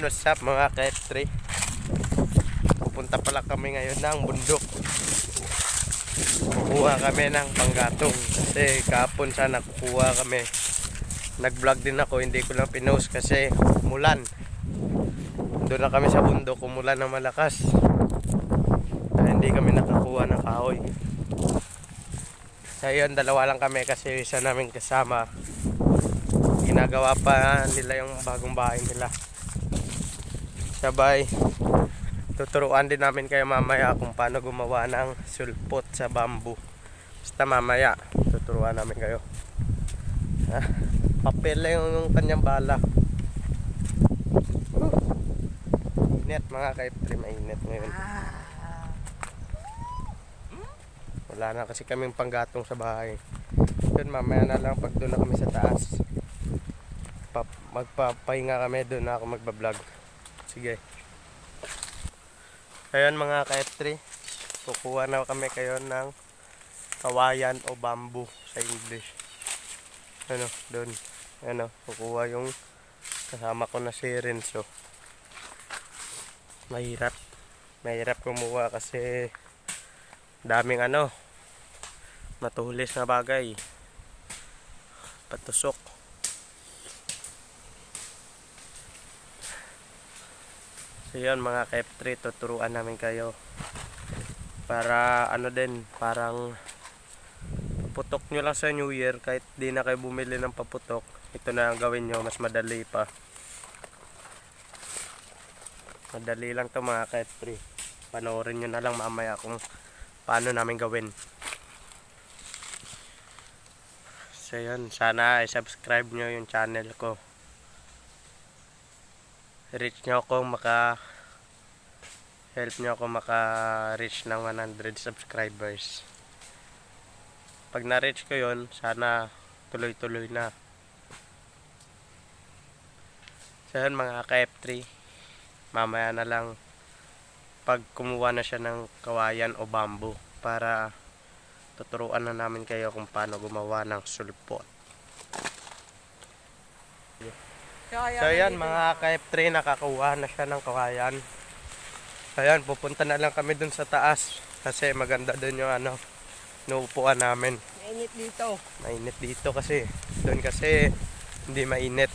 what's up mga ka-F3. Pupunta pala kami ngayon ng bundok. Kukuha kami ng panggatong. Kasi kahapon sana kukuha kami. Nag-vlog din ako, hindi ko lang pinost kasi umulan. Doon na kami sa bundok, umulan ng malakas. Kaya hindi kami nakakuha ng kahoy. So yun, dalawa lang kami kasi isa namin kasama. Ginagawa pa nila yung bagong bahay nila. Sabay tuturuan din namin kayo mamaya kung paano gumawa ng sulpot sa bamboo. Basta mamaya tuturuan namin kayo. Papel lang yung kanyang bala. Init mga ka-F3, mainit ngayon. Wala na kasi kaming panggatong sa bahay. Doon mamaya na lang pag doon na kami sa taas. Magpapahinga kami, doon na ako magbablog. Sige. Ayan mga ka-F3, kukuha na kami kayo ng kawayan o bamboo sa English. Ano, doon. Ano, kukuha yung kasama ko na si Renzo. Mahirap kumuha kasi daming matulis na bagay. Patusok. So yun mga ka-F3, tuturuan namin kayo para parang paputok nyo lang sa New Year. Kahit di na kayo bumili ng paputok, ito na ang gawin nyo, mas madali pa. Madali lang to mga ka-F3. Panoorin nyo na lang mamaya kung paano namin gawin. So yun, sana i-subscribe nyo yung channel ko. Reach nyo ako help nyo ako maka-reach ng 100 subscribers. Pag na-reach ko yun, sana tuloy-tuloy na. So yun mga ka-F3, mamaya na lang pag kumuha na siya ng kawayan o bamboo para tuturuan na namin kayo kung paano gumawa ng sulpot. So yan mga ka-F3, nakakuha na siya ng kawayan. So yan, pupunta na lang kami dun sa taas kasi maganda dun yung inuupuan namin. Mainit dito. Mainit dito kasi dun kasi hindi mainit.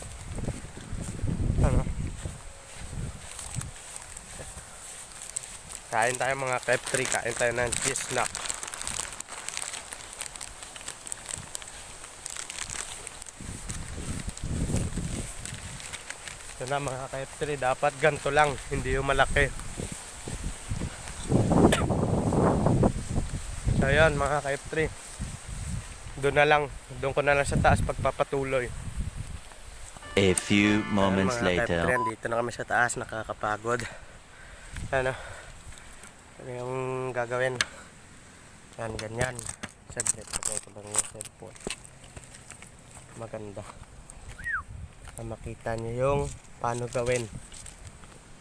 Kain tayo mga ka-F3, kain tayo ng cheese snack. Ito na mga ka-F3, dapat ganito lang, hindi yung malaki. So yun mga ka-F3, doon ko na lang sa taas pagpapatuloy. A few moments later. Ka-F3, dito na kami sa taas, nakakapagod. Ano yung gagawin? Yan, ganyan. Sabit, patay ko lang yung cellphone. Maganda. Makita nyo yung paano gawin.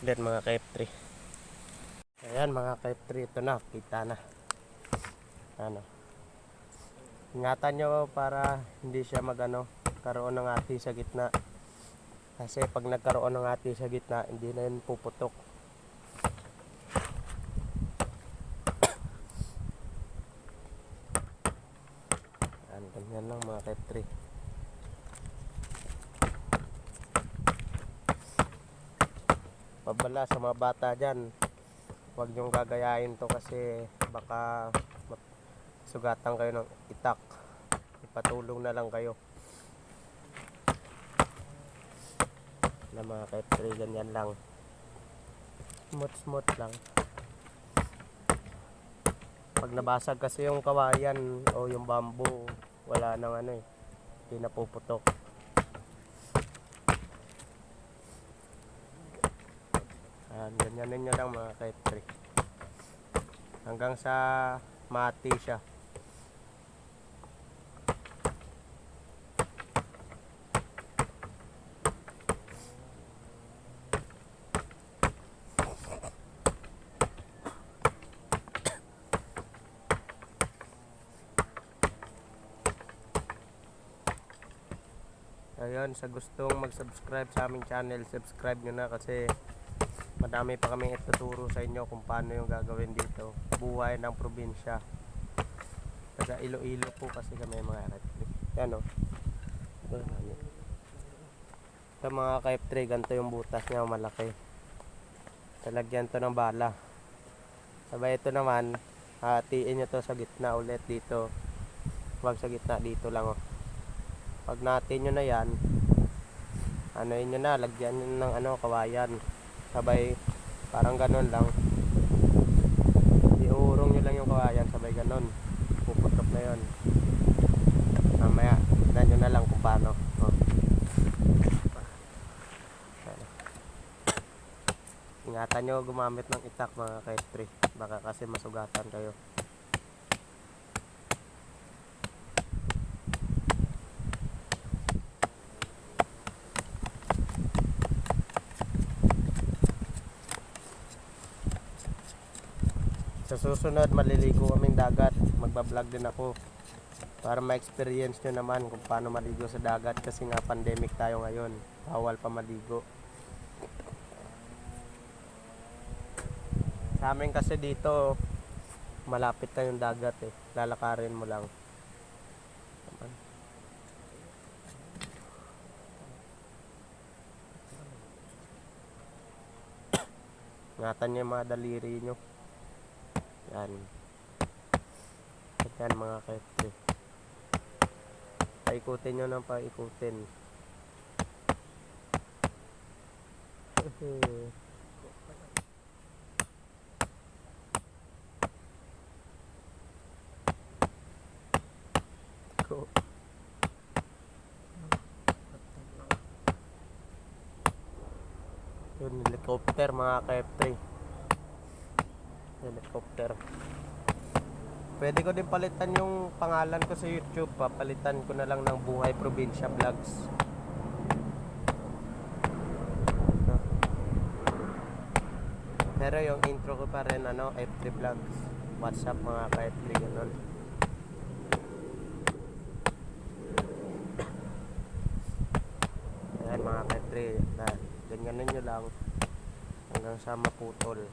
Then mga ka-F3. Ayan mga ka-F3, ito na, kita na. Ingatan nyo para hindi siya karoon ng ati sa gitna. Kasi pag nagkaroon ng ati sa gitna, hindi na yun puputok. Ganyan lang mga ka-F3. Pabala sa mga bata dyan, huwag nyong gagayahin to kasi baka sugatan kayo ng itak. Ipatulong na lang kayo. Na mga ka-F3, ganyan lang. Smooth lang. Pag nabasag kasi yung kawayan o yung bamboo, wala nang hindi na puputok. Ganyanin nyo lang mga ka-F3 hanggang sa mati siya. Ayun, sa gustong mag-subscribe sa aming channel, subscribe nyo na kasi madami pa kaming ituturo sa inyo kung paano yung gagawin dito. Buhay ng probinsya. Taga Iloilo po kasi kami mga ka-F3. Yan o. Ito mga ka-F3, ganito yung butas niya, malaki. Talagyan to ng bala. Sabay ito naman, hatiin nyo to sa gitna ulit dito. Huwag sa gitna, dito lang o. Pag natin nyo na yan, anoin nyo na, lagyan nyo ng kawayan. Sabay, parang ganun lang. Iurong nyo lang yung kawayan, sabay ganun. Puputok na yun. Mamaya, tignan nyo na lang kung paano. Oh. Ingatan nyo gumamit ng itak mga ka-F3. Baka kasi masugatan kayo. Sa susunod maliligo kaming dagat, magbablog din ako para ma-experience nyo naman kung paano maligo sa dagat kasi nga pandemic tayo ngayon, bawal pa maligo. Sa amin kasi dito malapit na yung dagat lalakarin mo lang. Ingatan nyo yung mga daliri nyo. Yan. Yan mga ka-F3. Paikutin nyo ng paikutin. Yun, helicopter mga ka-F3. Helicopter. Pwede ko din palitan yung pangalan ko sa YouTube. Papalitan ko na lang ng Buhay Probinsya Vlogs. Pero yung intro ko pa rin F3 Vlogs. WhatsApp mga ka-F3 ganun. Ayan mga ka-F3. Ganyanin nyo lang hanggang sa maputol.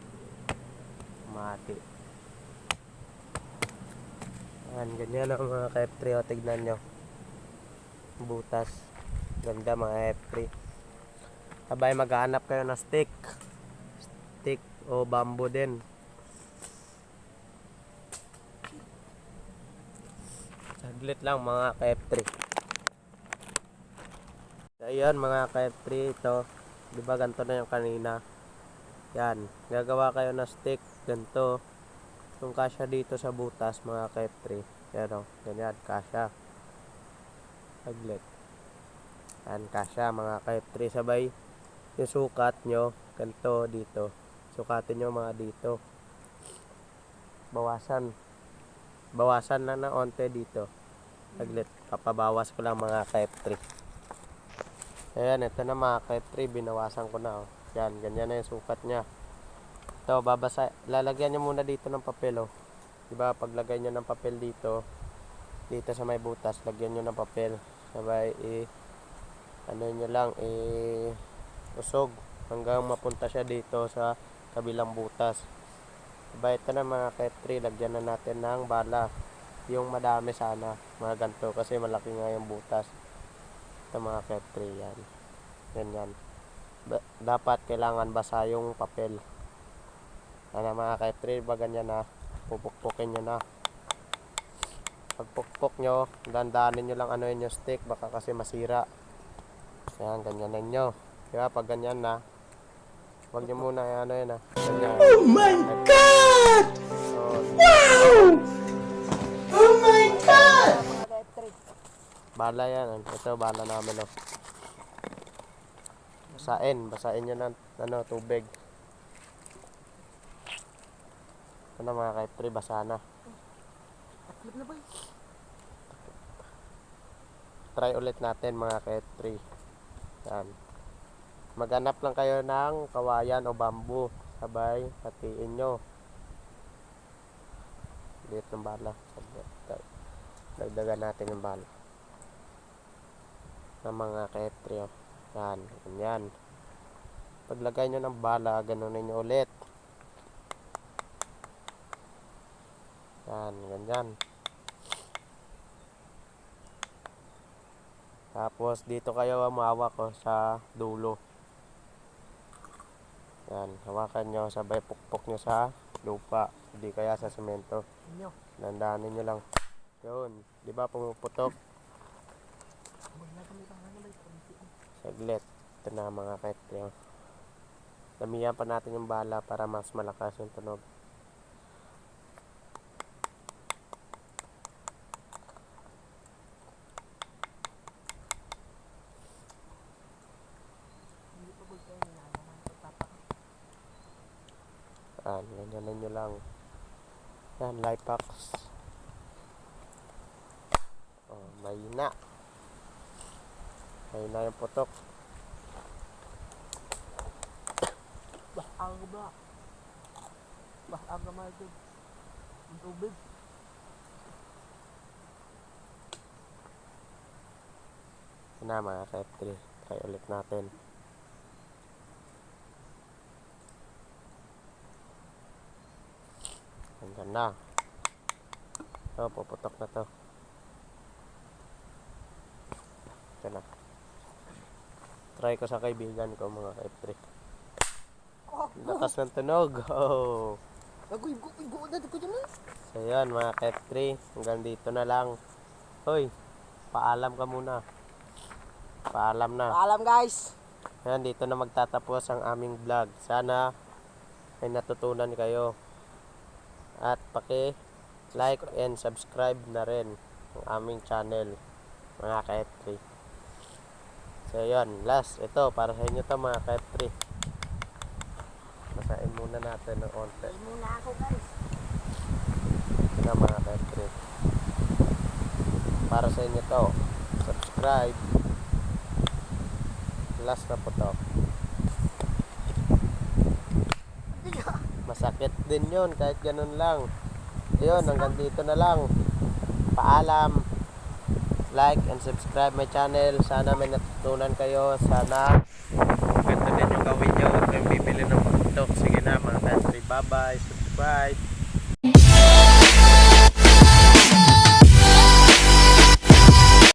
Mati. Ayan, ganyan ang mga ka-F3 o, tignan nyo butas, ganda mga F3. Sabay maghanap kayo ng stick o bamboo din. Saglit lang mga ka-F3. Ayan mga ka-F3, ito diba ganito na yung kanina. Yan, gagawa kayo ng stick ganito. Kung kasya dito sa butas mga ka-F3, yan o, ganyan, kasya. Saglit. Yan, kasya mga ka-F3. Sabay yung sukat nyo ganito dito, sukatin nyo mga dito, bawasan na onte dito. Saglit, papabawas ko lang mga ka-F3. Ayan, ito na mga ka-F3, binawasan ko na yan, ganyan na yung sukat nya. Ito, lalagyan nyo muna dito ng papel diba, paglagay nyo ng papel dito sa may butas, lagyan nyo ng papel. Sabay nyo lang, usog hanggang mapunta siya dito sa kabilang butas. Sabay ito na mga ka-F3, lagyan na natin ng bala. Yung madami sana, mga ganito, kasi malaki nga yung butas. Ito mga ka-F3, yan. Ganyan. Dapat kailangan basa yung papel. Ano mga ka-F3, ba ganyan na, pupukpukin nyo na. Pagpukpok nyo, dandanin nyo lang yung stick, baka kasi masira. Ayan, ganyan nyo. Diba, pag ganyan na, huwag nyo muna ganyan. Oh my God! Wow! Oh my God! Bala yan. Ito, bala namin basain nyo ng tubig. Ano mga ka-F3, basa na. Try ulit natin mga ka-F3. Yan. Maghanap lang kayo ng kawayan o bamboo. Sabay, hatiin nyo. Liit ng bala. Dagdagan natin yung bala. ng mga ketri. Oh. Yan, ganyan. Paglagay nyo ng bala, ganunin nyo ulit. Yan, ganyan. Tapos dito kayo umawak sa dulo. Yan, hawakan nyo, sabay pukpok nyo sa lupa, hindi kaya sa semento. Dandanin nyo lang. Yun, di ba pumuputok? Saglit. Ito na mga ketri. Damihan pa natin yung bala para mas malakas yung tunog. Yan, ganyanin nyo lang. Yan, life packs. Oh, mahina. Mahina yung putok. Ang ba? Ang gamay din. Ang tubig. Ito na mga ketri. Try ulit natin. Andyan na. So, puputok na to. Ito na. Try ko sa kaibigan ko mga ketri. Lakas ng tunog. Oh. Naguy-go na ko dyan. So yan mga ketri. Hanggang dito na lang. Hoy, paalam ka muna. Paalam na. Paalam guys. Yan, dito na magtatapos ang aming vlog. Sana may natutunan kayo. At like and subscribe na rin ang aming channel, mga ketri. So yan, last. Ito, para sa inyo to mga ketri. Masain muna natin ng onte. Ay muna ako guys. Ito na mga ketri. Para sa inyo to. Subscribe. Last na po to. Masakit din yun kahit ganun lang. Yun, hanggang dito na lang. Paalam. Like and subscribe my channel. Sana may natutunan kayo. Sana ganito din yung gawin nyo. Huwag kayong bibili ng pagtok. Sige na mga country. Bye bye. Subscribe.